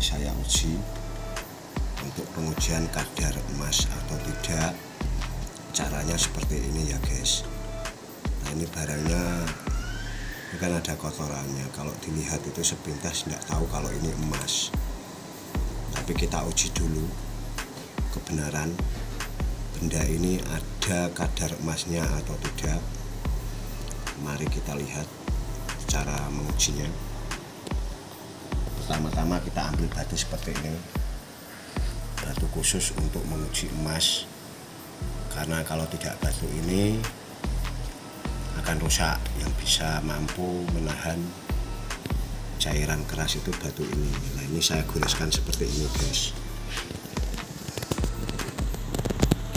saya uji untuk pengujian kadar emas atau tidak. Caranya seperti ini ya guys. Nah ini barangnya, ini kan ada kotorannya. Kalau dilihat itu sepintas tidak tahu kalau ini emas. Tapi kita uji dulu kebenaran benda ini ada kadar emasnya atau tidak. Mari kita lihat cara mengujinya. Pertama-tama kita ambil batu seperti ini, batu khusus untuk menguji emas. Karena kalau tidak batu ini akan rusak. Yang bisa mampu menahan cairan keras itu batu ini. Nah ini saya goreskan seperti ini guys.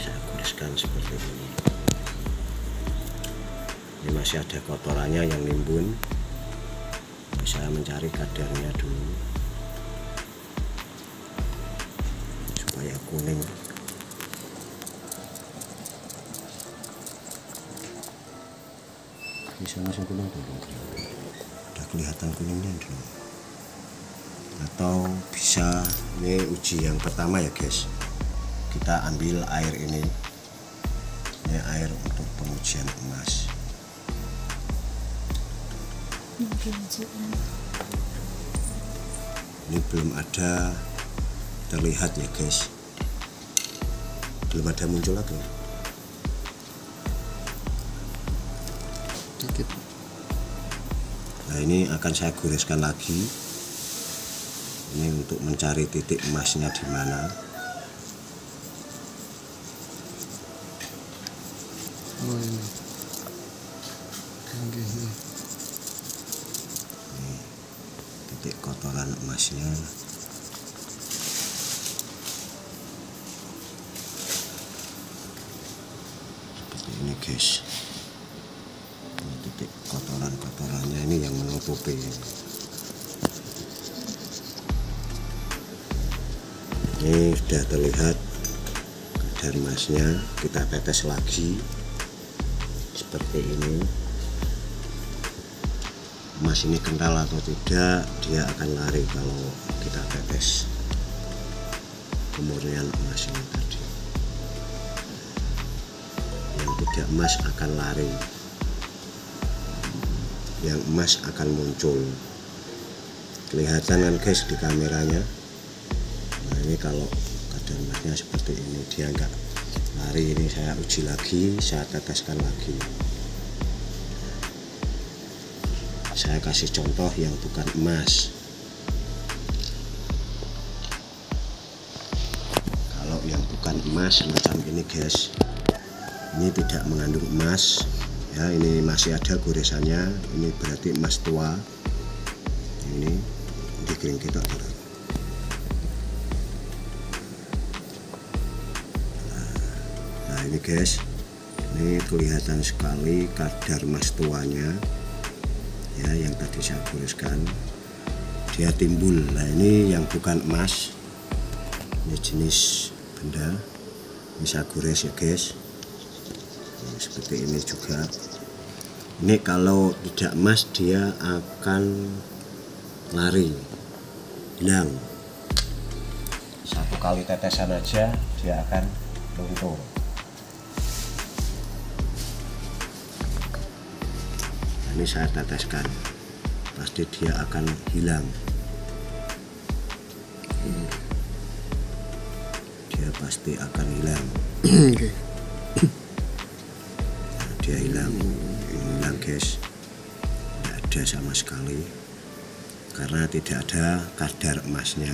Saya goreskan seperti ini. Ini masih ada kotorannya yang nimbun. Saya mencari kadarnya dulu supaya kuning. Bisa langsung kuning dulu. Udah kelihatan kuningnya dulu. Atau bisa, ini uji yang pertama ya guys. Kita ambil air ini. Ini air untuk pengujian emas. Ini belum ada terlihat ya guys. Belum ada muncul lagi. Nah ini akan saya goreskan lagi. Ini untuk mencari titik emasnya di mana. Oh ini. Ini titik kotoran emasnya. Seperti ini guys. Titik kotorannya ini yang menutupi. Ini sudah terlihat kadar emasnya. Kita tetes lagi seperti ini. Emas ini kental atau tidak, dia akan lari kalau kita tetes kemurnian emas ini tadi. Yang tidak emas akan lari, yang emas akan muncul. Kelihatan kan guys di kameranya. Nah ini kalau kadar emasnya seperti ini, dia enggak lari. Ini saya uji lagi, saya teteskan lagi. Saya kasih contoh yang bukan emas. Kalau yang bukan emas macam ini guys, ini tidak mengandung emas. Ya, ini masih ada goresannya. Ini berarti emas tua. Ini digiring kita terus. Nah ini guys, ini kelihatan sekali kadar emas tuanya. Ya, yang tadi saya goreskan, dia timbul. Nah ini yang bukan emas. Ini jenis benda. Ini saya gores ya guys. Seperti ini juga. Ini kalau tidak emas dia akan lari, hilang. Satu kali tetesan aja dia akan luntur. Nah, ini saya teteskan, pasti dia akan hilang. Dia pasti akan hilang. Oke. Dia hilang guys, tidak ada sama sekali karena tidak ada kadar emasnya.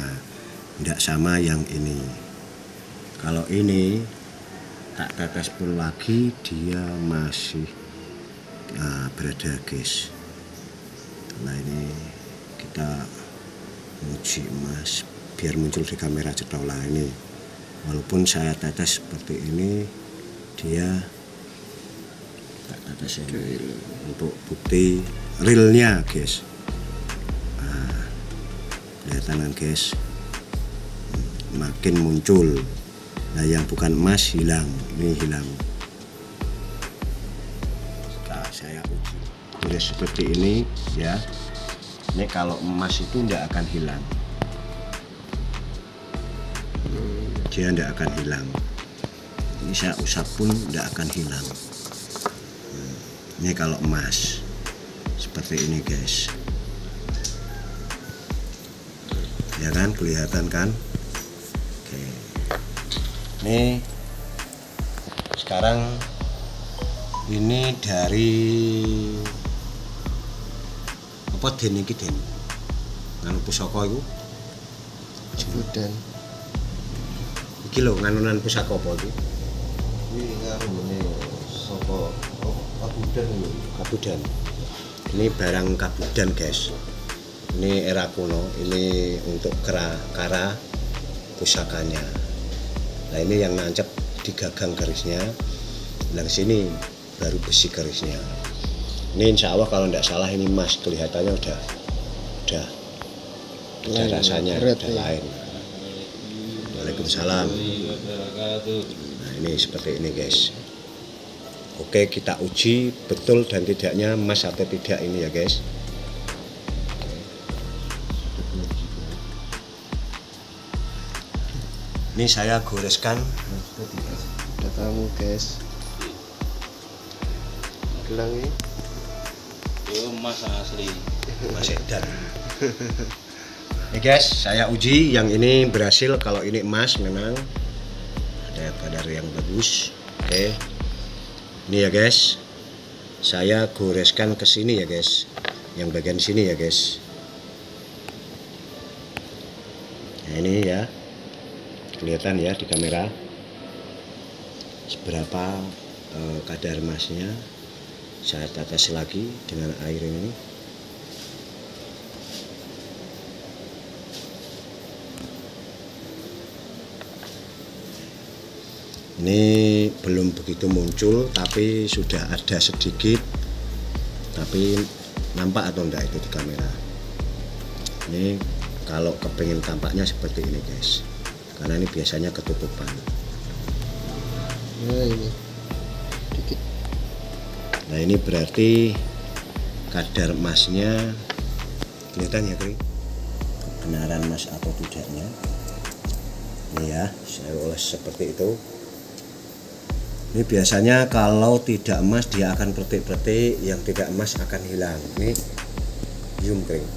Tidak sama yang ini. Kalau ini tak tetes pun lagi dia masih berada guys. Nah ini kita uji emas biar muncul di kamera cetola ini. Walaupun saya tetes seperti ini, dia tetes ini untuk bukti realnya guys. Nah, kelihatan guys, makin muncul. Nah yang bukan emas hilang, ini hilang. Nah, saya uji gores seperti ini ya. Ini kalau emas itu tidak akan hilang. dia tidak akan hilang. Ini saya usap pun tidak akan hilang. Ini kalau emas seperti ini guys, ya kan, kelihatan kan. Oke, ini sekarang ini dari apa den iki den nganu pusaka iku Kabudan. iki lho nganunan pusaka apa iki Ini ngarune saka Kabudan lho. Kabudan. Ini barang Kabudan guys, ini era kuno, ini untuk kara pusakanya. Nah ini yang nancep di gagang kerisnya, dan sini baru besi kerisnya. Ini insya Allah kalau tidak salah ini emas, kelihatannya udah rasanya berat, udah ya. lain. Waalaikumsalam. Nah ini seperti ini guys. Oke, kita uji betul dan tidaknya emas atau tidak ini ya guys. Ini saya goreskan. Ada tamu guys. Gelang ini. Itu emas asli. Mas Edan. Ini guys, saya uji yang ini berhasil. Kalau ini emas memang ada kadar yang bagus. Oke. Ini ya guys. Saya goreskan ke sini ya guys. Yang bagian sini ya guys. Nah, ini ya. Kelihatan ya di kamera. Seberapa kadar emasnya. Saya tetes lagi dengan air ini. Ini belum begitu muncul, tapi sudah ada sedikit. Tapi nampak atau enggak itu di kamera? Ini kalau kepingin tampaknya seperti ini guys, karena ini biasanya ketutupan. Nah ini dikit. Nah ini berarti kadar emasnya kelihatan ya kri, kebenaran emas atau tidaknya. Ini ya, saya oles seperti itu. Ini biasanya kalau tidak emas dia akan peletik-peletik, yang tidak emas akan hilang. Ini zoom kering,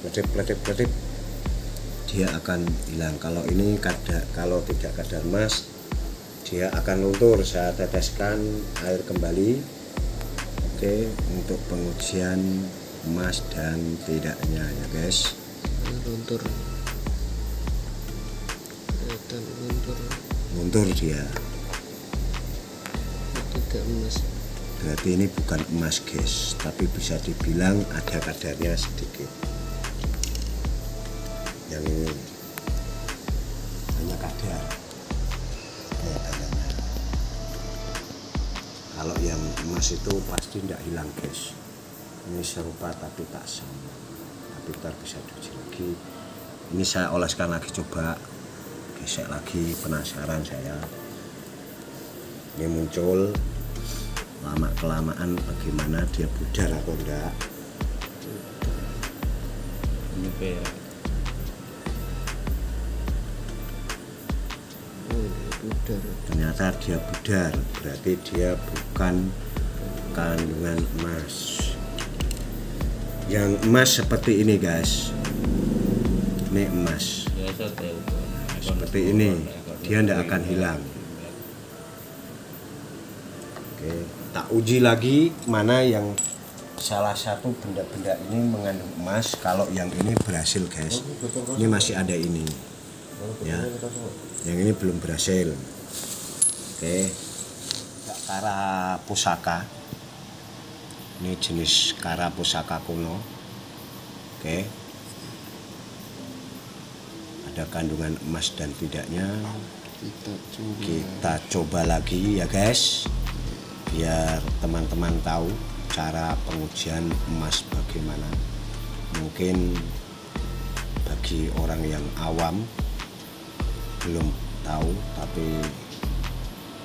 peletik-peletik dia akan hilang. Kalau ini kalau tidak kadar emas dia akan luntur. Saya teteskan air kembali. Oke, untuk pengujian emas dan tidaknya ya guys. Luntur. Kelihatan luntur. Luntur dia. Tidak emas. Berarti ini bukan emas guys, tapi bisa dibilang ada kadarnya sedikit. Yang ini hanya kadar. Kalau yang emas itu pasti tidak hilang guys. Ini serupa tapi tak sama. Tapi ntar bisa diuji lagi. Ini saya oleskan lagi, coba gesek lagi, penasaran saya. Ini muncul, lama kelamaan bagaimana dia pudar atau enggak. Ini perak. Pudar. Ternyata dia pudar, berarti dia bukan kandungan emas. Yang emas seperti ini guys, ini emas seperti ini, dia tidak akan hilang. Oke, tak uji lagi mana yang salah satu benda-benda ini mengandung emas. Kalau yang ini berhasil guys, ini masih ada ini ya, yang ini belum berhasil. Oke, kara pusaka, ini jenis kara pusaka kuno. Oke, ada kandungan emas dan tidaknya. Kita coba lagi ya guys, biar teman-teman tahu cara pengujian emas bagaimana. Mungkin bagi orang yang awam belum tahu, tapi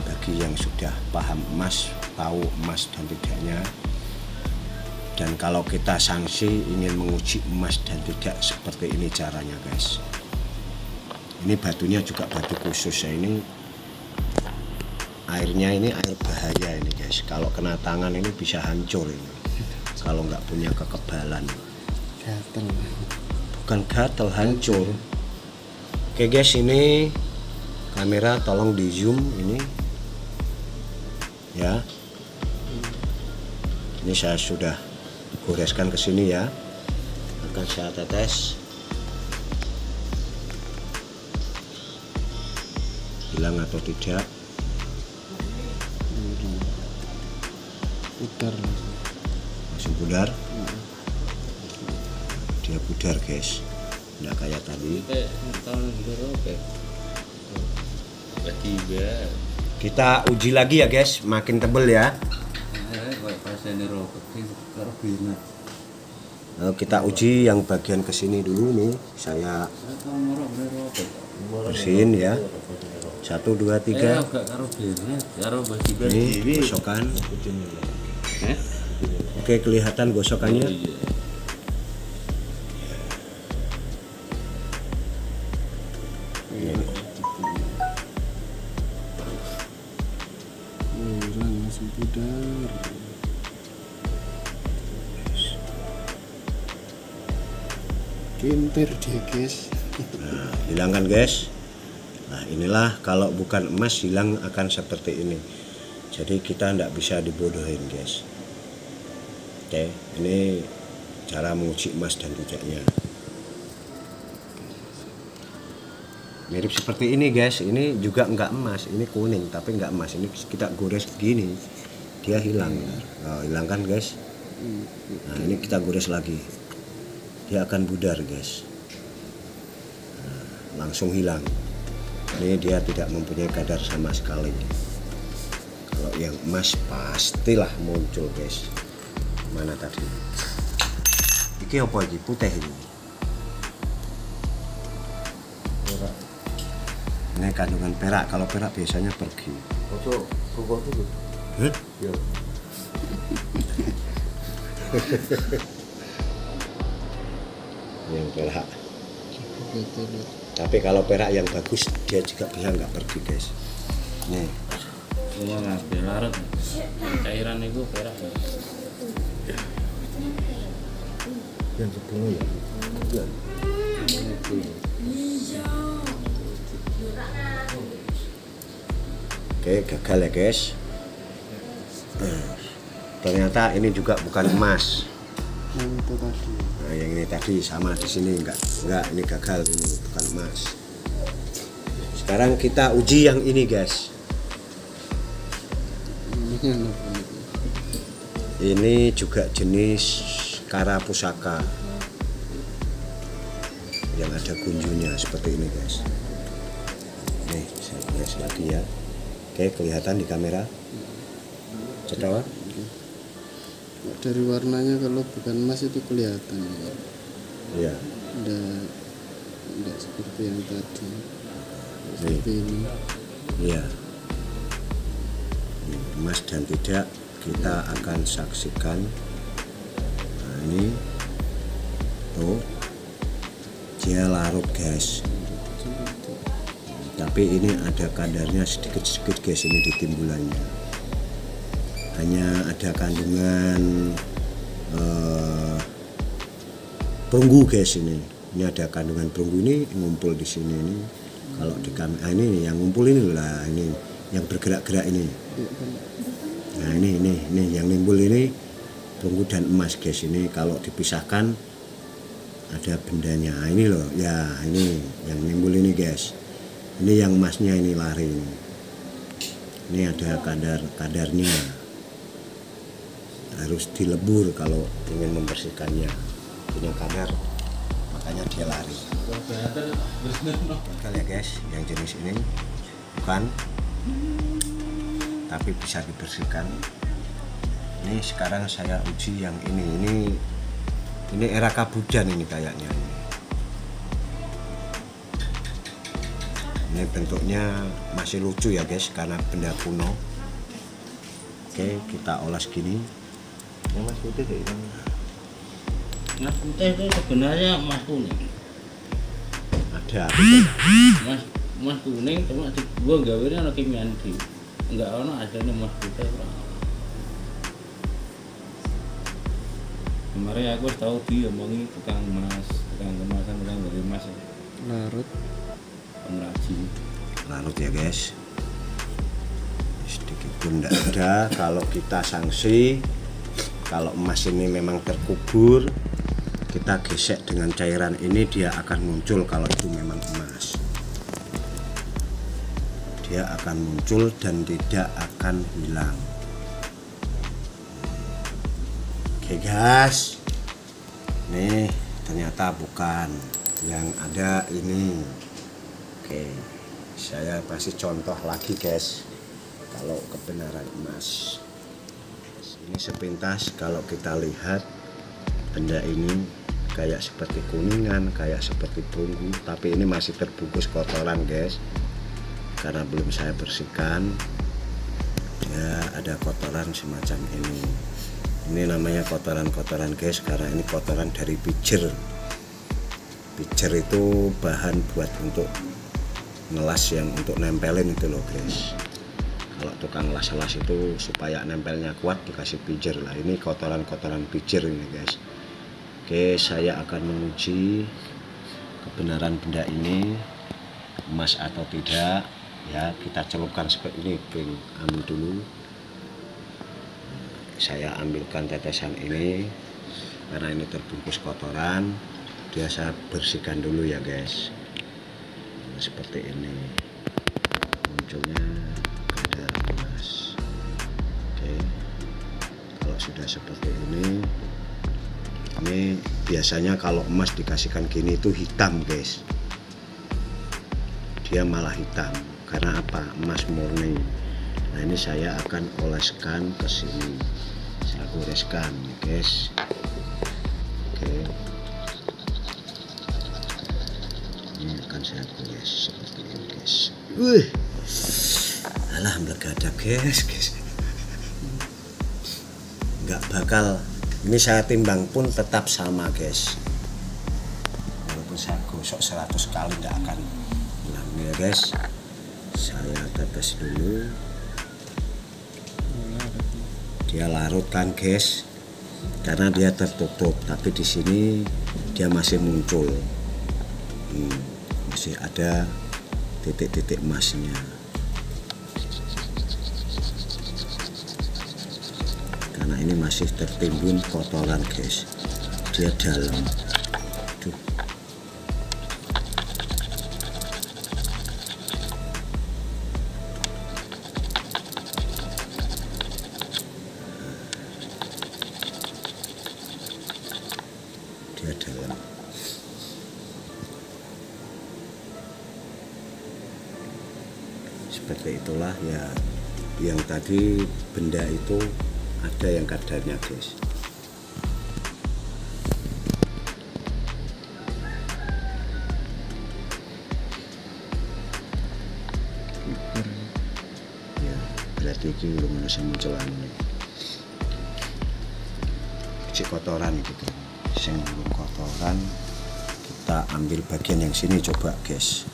bagi yang sudah paham emas, tahu emas dan tidaknya. Dan kalau kita sanksi ingin menguji emas dan tidak, seperti ini caranya guys. Ini batunya juga batu khusus ya, ini airnya ini air bahaya ini guys, kalau kena tangan ini bisa hancur ini kalau nggak punya kekebalan. Gatel. Bukan gatel, hancur. Oke guys, ini kamera tolong di zoom ini ya. Ini saya sudah goreskan ke sini ya, akan saya tetes. Hilang atau tidak? Pudar Langsung pudar. Dia pudar guys, nggak kayak tadi. Kita uji lagi ya guys, makin tebel ya. Kita uji yang bagian kesini dulu nih, saya bersihin ya. 1, 2, 3. Ini gosokan. Oke, kelihatan gosokannya. hilang langsung pudar. Kintir dia guys. Nah, hilang kan guys. Nah, inilah kalau bukan emas hilang akan seperti ini. Jadi kita tidak bisa dibodohin guys. Oke, ini cara menguji emas dan tidaknya. Mirip seperti ini guys, ini juga enggak emas, ini kuning tapi enggak emas. Ini kita gores gini, dia hilang. Oh, hilang kan guys. Nah, ini kita gores lagi, dia akan pudar guys. Nah, langsung hilang. Ini dia tidak mempunyai kadar sama sekali. Kalau yang emas pastilah muncul guys. Mana tadi? Iki apa iki? Putih ini. Ini kandungan perak. Kalau perak biasanya pergi. Ojo, kok itu? Hah? Ya. Yang perak. Betul. Tapi kalau perak yang bagus dia juga bisa nggak pergi guys. Nih. Semua ngambil larut. Cairan itu perak. Yang sebelumnya ya. Iya. Oke, gagal ya guys. Ternyata ini juga bukan emas. Yang itu tadi. Nah, yang ini tadi sama di sini enggak, ini gagal, ini bukan emas. Sekarang kita uji yang ini guys. Ini juga jenis kara pusaka yang ada gunjunya seperti ini guys. Nih saya gores lagi ya. Oke, kelihatan di kamera. Cetawa. Dari warnanya kalau bukan emas itu kelihatan. Iya. Tidak seperti yang tadi. Nih. Seperti ini. Iya. Emas dan tidak kita akan saksikan. Nah, ini tuh dia larut guys. Tapi ini ada kadarnya sedikit-sedikit guys, ini di timbulannya. Hanya ada kandungan perunggu guys ini. Ini ada kandungan perunggu, ini ngumpul di sini ini. Kalau di kamera ini yang ngumpul ini lah, ini yang bergerak-gerak ini. Nah ini yang nimbul ini perunggu dan emas guys. Ini kalau dipisahkan ada bendanya. Nah, ini loh ya, ini yang nimbul ini guys. Ini yang emasnya ini lari ini. Ini ada kadarnya. Harus dilebur kalau ingin membersihkannya. Punya kadar, makanya dia lari. Gagal ya guys, yang jenis ini bukan, tapi bisa dibersihkan. Ini sekarang saya uji yang ini era Kabudan ini kayaknya. Ini bentuknya masih lucu ya guys, karena benda kuno. Oke, kita olah segini. Yang mas putih kayak gimana? Mas putih itu sebenarnya emas kuning. ada Emas kuning cuma di gua gawe ana kimian di. Enggak ono asline emas putih ora. Kemarin aku tahu diomongi tukang emas, tukang kemasan, tukang dari emas. Larut. Pengrajin. larut ya guys, sedikit pun tidak ada. Kalau kita sanksi, kalau emas ini memang terkubur, kita gesek dengan cairan ini, dia akan muncul. Kalau itu memang emas, dia akan muncul dan tidak akan hilang. Oke guys, nih ternyata bukan, yang ada ini. Oke, saya kasih contoh lagi guys, kalau kebenaran emas ini sepintas kalau kita lihat benda ini kayak seperti kuningan, kayak seperti perunggu, tapi ini masih terbungkus kotoran guys, karena belum saya bersihkan. Ya ada kotoran semacam ini. Ini namanya kotoran-kotoran guys, karena ini kotoran dari pijer. Pijer itu bahan buat untuk ngelas, yang untuk nempelin itu loh guys. Kalau tukang las-las itu supaya nempelnya kuat dikasih pijer lah. Ini kotoran-kotoran pijer ini guys. Oke, saya akan menguji kebenaran benda ini emas atau tidak. Ya, kita celupkan seperti ini. Ambil dulu. Saya ambilkan tetesan ini karena ini terbungkus kotoran. Dia saya bersihkan dulu ya guys. Seperti ini munculnya kadar emas. Oke, kalau sudah seperti ini biasanya kalau emas dikasihkan gini itu hitam guys, dia malah hitam. Karena apa? Emas murni. Nah ini saya akan oleskan ke sini, saya goreskan guys. Oke, ini akan saya gores seperti ini guys. Alah melegadak guys. Nggak bakal, ini saya timbang pun tetap sama guys, walaupun saya gosok 100 kali nggak akan hilang ya guys. Saya tetes dulu, dia larut kan guys, karena dia tertutup, tapi di sini dia masih muncul. Masih ada titik-titik emasnya, karena ini masih tertimbun kotoran guys, dia dalam. Tuh. Dia dalam. Seperti itulah ya, yang tadi benda itu ada yang kadarnya guys. Ya berarti ini belum bisa muncul anu, cek kotoran gitu. Yang belum kotoran kita ambil bagian yang sini coba guys.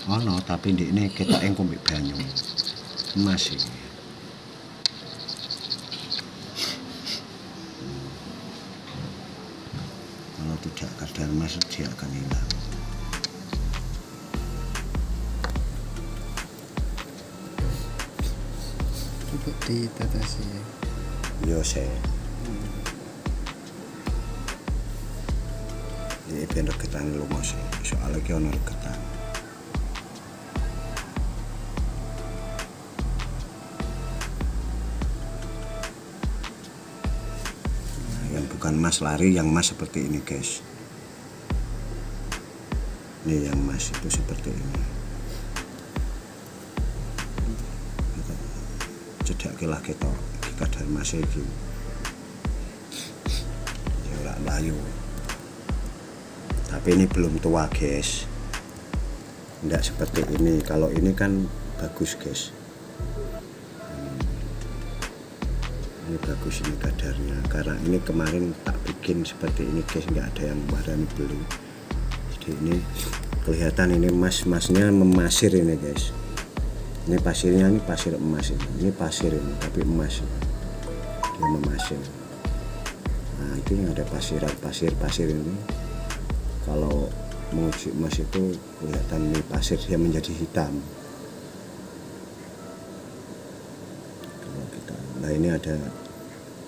Oh no, tapi ini kita engkumbik banyu masih. Kalau tidak kadar emas dia akan hilang. Coba ditetesi ya. Yo saya. Ini ben regetan lumos, soalnya ki ono regetan. Yang bukan emas lari, yang emas seperti ini guys. Ini yang emas itu seperti ini. Cedak lah kita kadar emas iki. Ya ora layu. Tapi ini belum tua guys. Tidak seperti ini. Kalau ini kan bagus guys. Ini bagus ini kadarnya. Karena ini kemarin tak bikin seperti ini guys, nggak ada yang warna beli. Jadi ini kelihatan ini emas-emasnya memasir ini guys. Ini pasirnya, ini pasir emas ini pasir ini tapi emas, dia memasir. Nah itu yang ada pasir ini. Kalau menguji emas itu kelihatan ini pasir dia menjadi hitam. Kalau kita, nah ini ada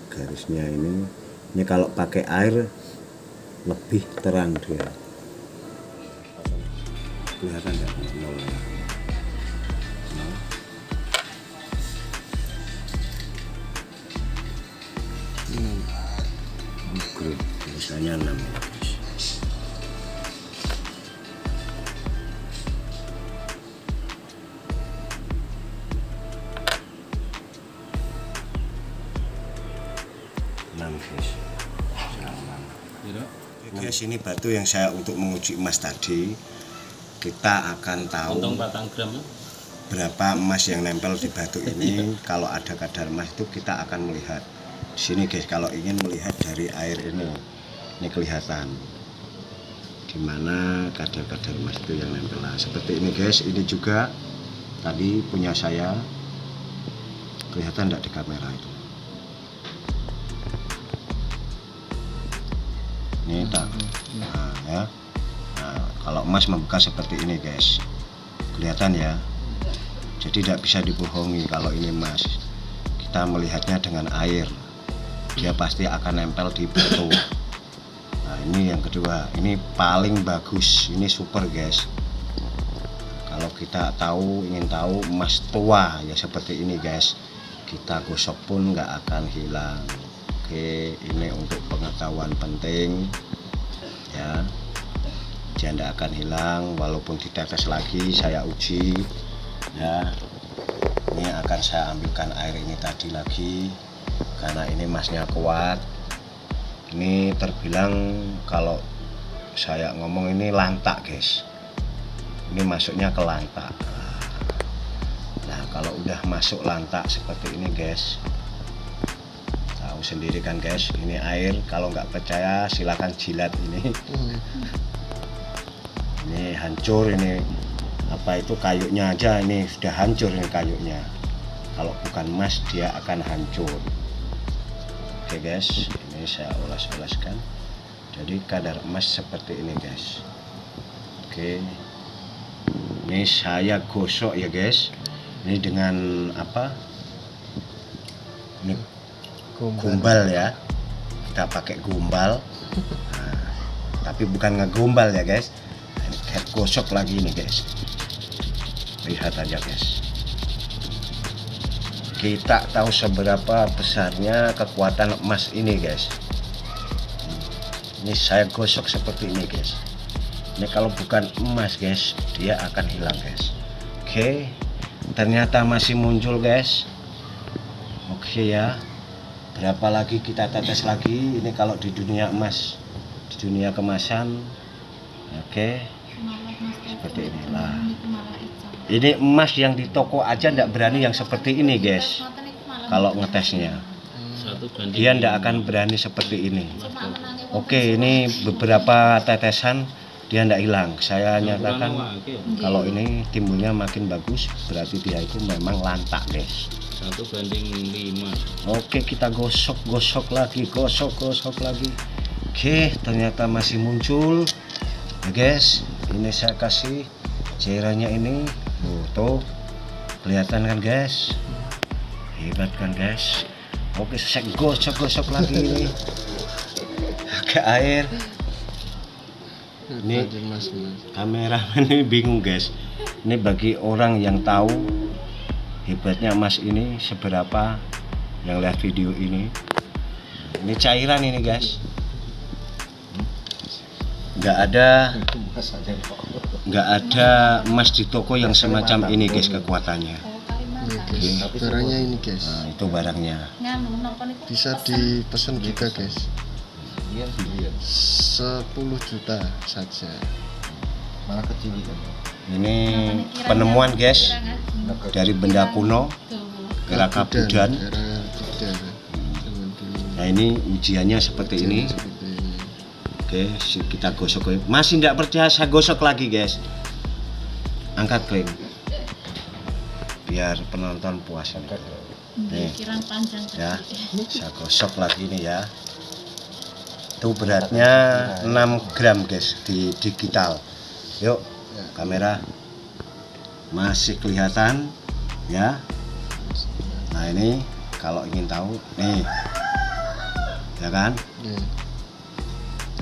garisnya ini. Ini kalau pakai air lebih terang dia. Kelihatan nggak? Nol. Biasanya 6 guys. Guys, ini batu yang saya untuk menguji emas tadi. Kita akan tahu berapa emas yang nempel di batu ini. Kalau ada kadar emas itu kita akan melihat di sini guys. Kalau ingin melihat dari air ini kelihatan dimana kadar-kadar emas itu yang nempel. Nah, seperti ini guys. Ini juga tadi punya saya, kelihatan tidak di kamera itu. Ini tak. Nah, ya. Nah, kalau emas membekas seperti ini guys, kelihatan ya. Jadi tidak bisa dibohongi kalau ini emas. Kita melihatnya dengan air, dia pasti akan nempel di batu. Nah ini yang kedua, ini paling bagus, ini super guys. Kalau kita ingin tahu emas tua ya seperti ini guys, kita gosok pun nggak akan hilang. Oke, ini untuk pengetahuan penting ya, dia tidak akan hilang walaupun ditetes lagi. Saya uji ya, ini akan saya ambilkan air ini tadi lagi karena ini emasnya kuat. Ini terbilang kalau saya ngomong ini lantak guys, ini masuknya ke lantak. Nah kalau udah masuk lantak seperti ini guys, tahu sendiri kan guys, ini air. Kalau nggak percaya silakan jilat ini. Ini hancur, ini apa itu kayunya aja ini sudah hancur ini kayunya. Kalau bukan emas dia akan hancur. Oke guys, ini saya olas-olaskan. Jadi kadar emas seperti ini guys. Oke, ini saya gosok ya guys. Ini dengan apa? Ini gombal ya. Kita pakai gombal. Nah, tapi bukan ngegombal ya guys. Ini gosok lagi ini guys. Lihat aja guys. Kita tahu seberapa besarnya kekuatan emas ini guys. Ini saya gosok seperti ini guys. Ini kalau bukan emas guys, dia akan hilang guys. Oke, ternyata masih muncul guys. Oke ya, berapa lagi kita tetes lagi. Ini kalau di dunia emas, di dunia kemasan. Oke, seperti inilah. Ini emas yang di toko aja tidak berani yang seperti ini guys. Kalau ngetesnya dia tidak akan berani seperti ini. Oke, ini beberapa tetesan dia tidak hilang. Saya nyatakan kalau ini timbulnya makin bagus, berarti dia itu memang lantak guys. 1:5. Oke, kita gosok lagi, gosok lagi. Oke, ternyata masih muncul ya guys. Ini saya kasih cairannya ini. Tuh kelihatan kan guys, hebat kan guys. Oke, saya gosok lagi ini pakai air. Ini kameramen ini bingung guys. Ini bagi orang yang tahu hebatnya emas ini seberapa, yang lihat video ini. Ini cairan ini guys, nggak ada emas di toko yang semacam ini guys kekuatannya. Barangnya ini guys. Nah, itu barangnya. Bisa dipesan juga guys. 10 juta saja. Mana kecil kan? Ini penemuan guys dari benda kuno era Kabudan. Nah ini ujiannya seperti ini. Oke, kita gosok. Masih tidak percaya, saya gosok lagi guys. Angkat kling biar penonton puas nih. Nih, ya, saya gosok lagi nih ya. Itu beratnya 6 gram guys di digital. Yuk kamera, masih kelihatan ya. Nah ini kalau ingin tahu nih ya kan.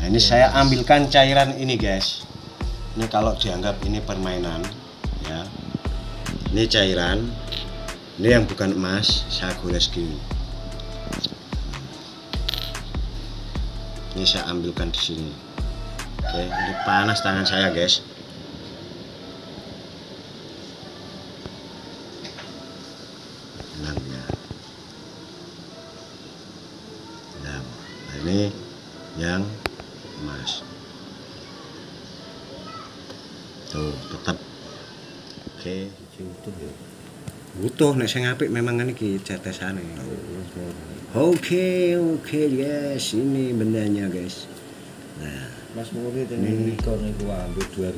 Nah ini saya ambilkan cairan ini guys. Ini kalau dianggap ini permainan ya. Ini cairan. Ini yang bukan emas, saya gores gini. Ini saya ambilkan di sini. Oke, ini panas tangan saya guys. Tenang ya. Nah ini yang emas. Tuh tetap. Oke, utuh ya. Utuh nek sing apik memang iki jatesane. Oke guys, ini bendanya guys. Nah, Mas Murid ini nikon niku ambil 2000.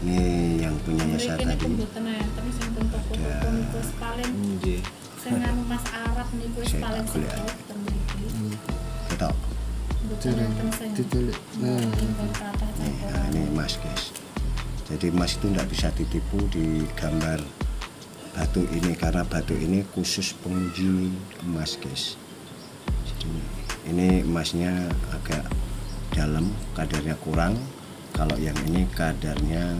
Ini yang punya saya tadi. Nggih. Sing anu Mas Arab niku wis paling sedap ten mriki. Ketok. Ditulis. Nah, ini emas guys. Jadi emas itu tidak bisa ditipu di gambar batu ini karena batu ini khusus penguji emas guys. Jadi ini emasnya agak dalam, kadarnya kurang. Kalau yang ini kadarnya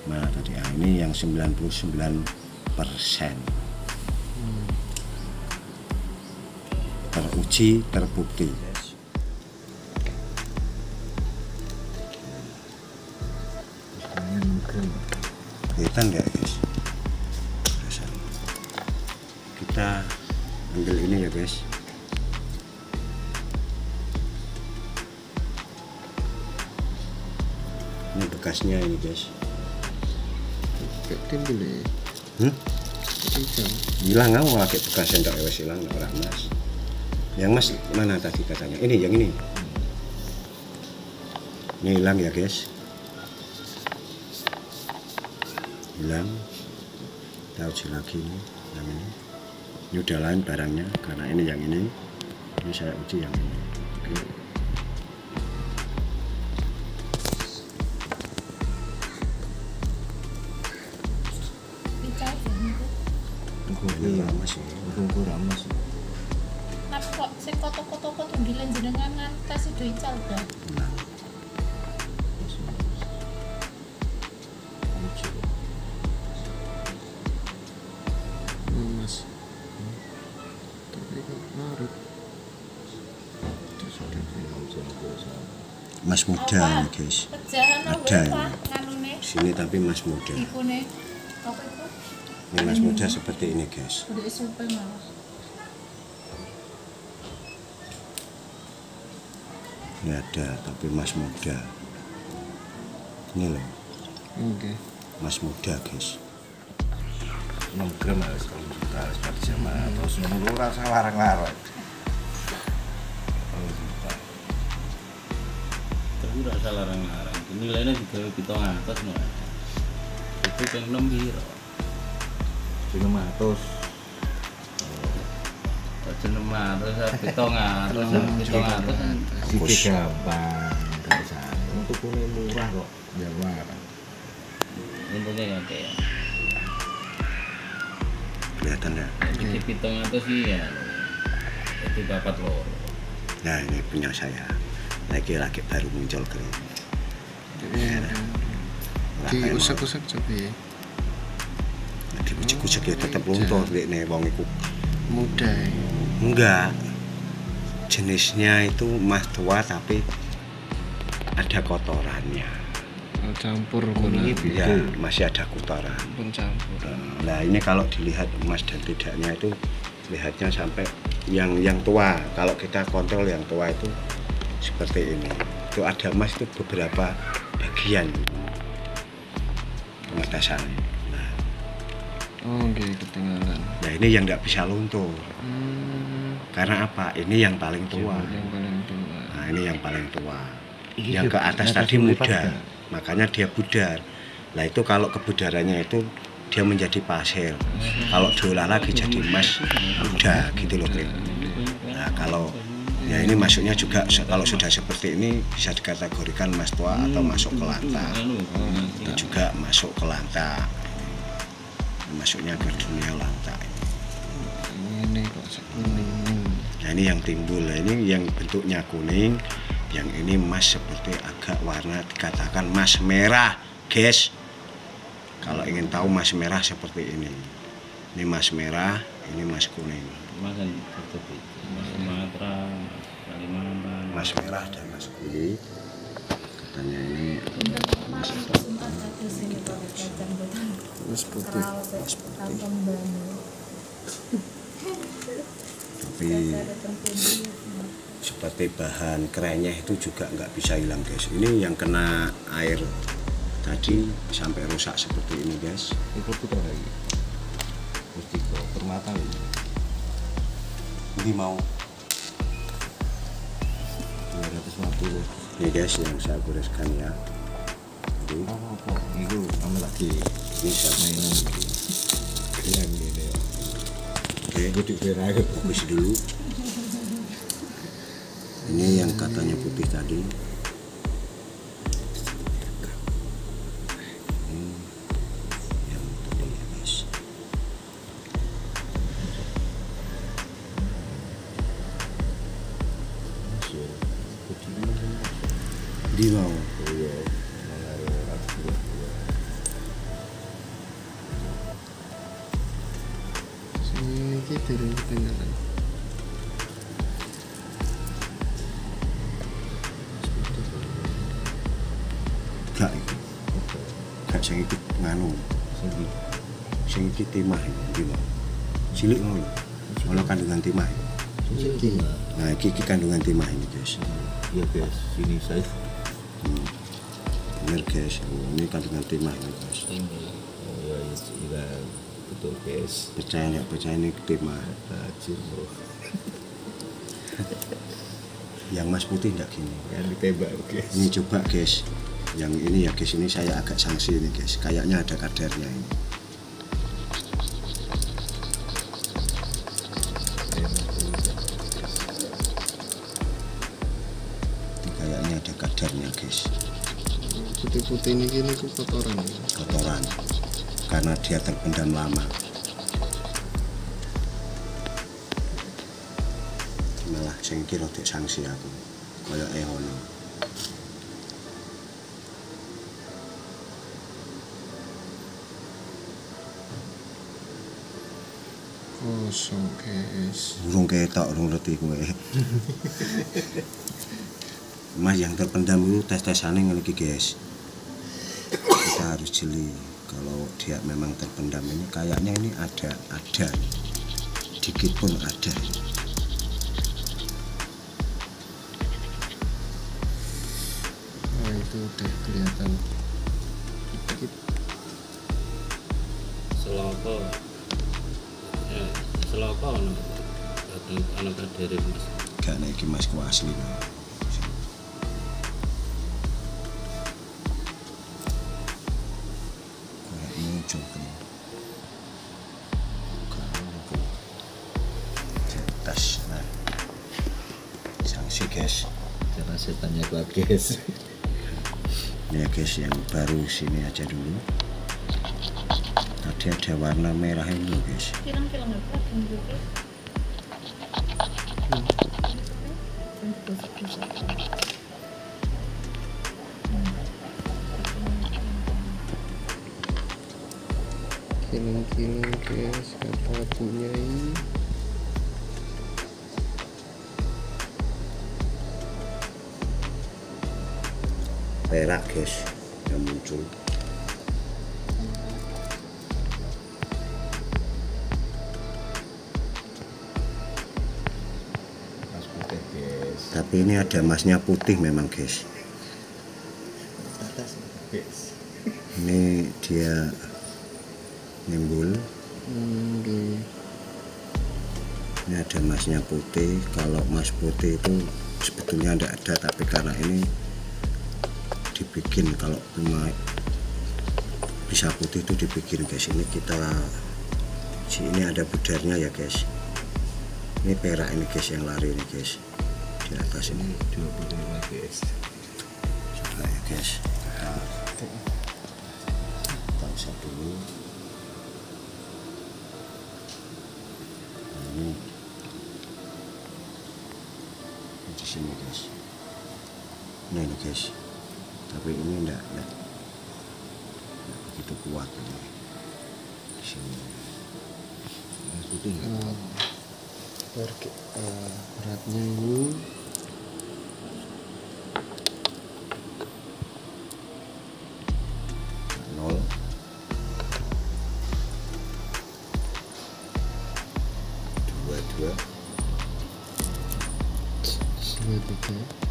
mana tadi? Ah, ini yang 99%. Teruji, terbukti. Kelihatan nggak guys? Kita ambil ini ya guys. Ini bekasnya ini guys. Kayak timbul ya. Hijau. Hilang kamu pakai bekasnya nggak wes hilang orang mas. Yang mas mana tadi katanya? Ini yang ini. Ini hilang ya guys. Hilang. Kita uji lagi nih yang ini. Ini udah lain barangnya karena ini yang ini. Ini saya uji yang ini. Oke. Ini ramas ya. Ramas. Napa kok sing koto-koto tunggilan jenengan ngantes sido ical ta? Nah. Mas. Tapi kok larut. Mas muda ini guys. Ada ini. Sini tapi mas muda. Dipune apa itu? Ini mas muda seperti ini guys. Udah supe malah. Ini ada tapi mas muda. Ini loh. Oke. Mas muda guys. 6 gram harus kalau kita harus mati sama terus nunggu rasa larang-larang. Tapi rasa larang-larang. Nilainya juga kita ngatas no. Itu yang 6 piro. Sing 600. Aja 600 kita ngatas. Iki gampang. Untuk kuning murah kok. Ya murah. Untungnya ya kayak Kelihatan ya. jadi pitung itu sih ya itu dapat loro. Nah ini punya saya. Lagi baru muncul keren. Diusap-usap coba ya. Diucek-ucek ya tetap luntur nek wong iku. Muda ya. Enggak. Jenisnya itu emas tua tapi ada kotorannya. Campur Ini Ya, masih ada kotoran. pun campur. Nah ini kalau dilihat emas dan tidaknya itu lihatnya sampai yang tua. Kalau kita kontrol yang tua itu seperti ini. Itu ada emas itu beberapa bagian pengetesannya. Nah, Oh, oke, ketinggalan. nah ini yang nggak bisa luntur. Karena apa? Ini yang paling tua. Yang paling tua. Nah, ini yang paling tua. Iya, Yang ke atas tadi muda, makanya dia pudar. Nah itu kalau kebudarannya itu dia menjadi pasir. Kalau diolah lagi jadi emas muda gitu loh, Trin. Nah kalau ya ini masuknya juga kalau sudah seperti ini bisa dikategorikan emas tua atau masuk ke lanta. Itu juga masuk ke lanta. Masuknya ke dunia lanta. Ini kok kuning. Nah ini yang timbul, nah, ini yang bentuknya kuning, yang ini emas seperti agak warna dikatakan emas merah, guys. Kalau ingin tahu emas merah seperti ini emas merah, ini emas kuning. Mas kan tutup itu. Mas Sumatera, Kalimantan. Emas merah dan emas kuning. Katanya ini emas Mas putih. tapi seperti bahan kerennya itu juga nggak bisa hilang, guys. Ini yang kena air tadi sampai rusak seperti ini, guys. Itu kita lagi. Mesti kok permata ini. Ini mau 250. ini, guys, yang saya goreskan ya. Jadi Apa? Itu sama lagi. ini saya Mainan lagi. Keren gitu ya. oke, Gede berai. fokus dulu. Ini yang katanya putih tadi. Ini yang tadi ya, guys. Di mau Sini kita ketinggalan. gak itu. Gak sing iki nganu. Sing iki timah iki mau. Cilik ngono. Ono kandungan timah. Nah, iki kandungan timah ini, guys. Iya guys, sini saya. Bener, guys. Oh, ini kandungan timah ini, guys. Oh ya, iya betul guys. Percaya nggak percaya ini timah. Tajir bro. Yang emas putih enggak gini. Yang ditembak guys. Ini coba, guys. Yang ini ya, guys. Ini saya agak sanksi ini, guys. Kayaknya ada kadarnya ini. Ini kayaknya ada kadarnya, guys. Putih-putih ini gini ku kotoran. Kotoran. Karena dia terpendam lama. Malah sing iki rada sanksi aku. Kaya ngono. Kosong, guys. Urung ketok, urung reti kowe. Mas yang terpendam itu tes-tesane ngene iki, guys. Kita harus jeli kalau dia memang terpendam ini kayaknya ini ada dikit pun ada. Nah, itu udah kelihatan. Dikit. Seloko. Ya, seloko ono. Kadang anak kadare Mas. Gak nek iki Mas ku asli kok. Kayak muncul kan. Cetas. Nah. Sanksi, guys. Cara setannya kuat guys. Ini ya, guys, yang baru sini aja dulu. Tadi ada warna merah ini, guys. Film-film apa yang gitu? Kiling-kiling, guys, kata punya ini. Perak, guys, yang muncul. Oke guys. Tapi ini ada emasnya putih memang guys. Atas guys. Ini dia nimbul. Oke. Ini ada emasnya putih. Kalau emas putih itu sebetulnya tidak ada, tapi karena ini dibikin, kalau cuma bisa putih itu dibikin guys. Ini kita ini ada budarnya ya guys. Ini perak ini guys yang lari ini guys. Di atas ini 25 guys. coba ya guys. Kita usah dulu. Ini di sini guys. Ini guys. Tapi ini enggak begitu kuat ini. Di sini. Ini putih enggak? Beratnya ini Nol. 22. 23.